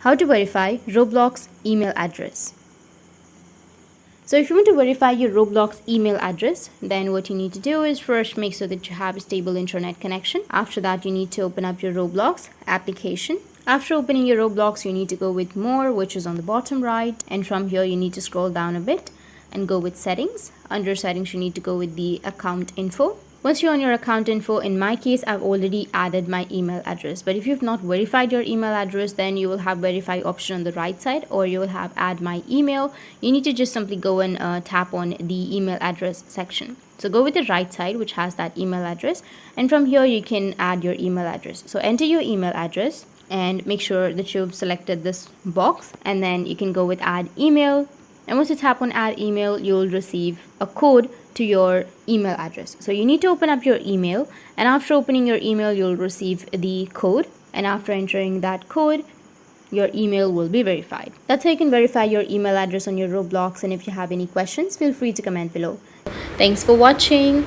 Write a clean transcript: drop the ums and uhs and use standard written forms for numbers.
How to verify Roblox email address. So if you want to verify your Roblox email address, then what you need to do is first make sure that you have a stable internet connection. After that, you need to open up your Roblox application. After opening your Roblox, you need to go with more, which is on the bottom right. And from here, you need to scroll down a bit and go with settings. Under settings, you need to go with the account info. Once you're on your account info, in my case, I've already added my email address. But if you've not verified your email address, then you will have verify option on the right side, or you will have add my email. You need to just simply go and tap on the email address section. So go with the right side, which has that email address. And from here, you can add your email address. So enter your email address and make sure that you've selected this box. And then you can go with add email. And once you tap on add email, you'll receive a code to your email address. So you need to open up your email, and after opening your email, you'll receive the code, and after entering that code, your email will be verified. That's how you can verify your email address on your Roblox. And if you have any questions, feel free to comment below. Thanks for watching.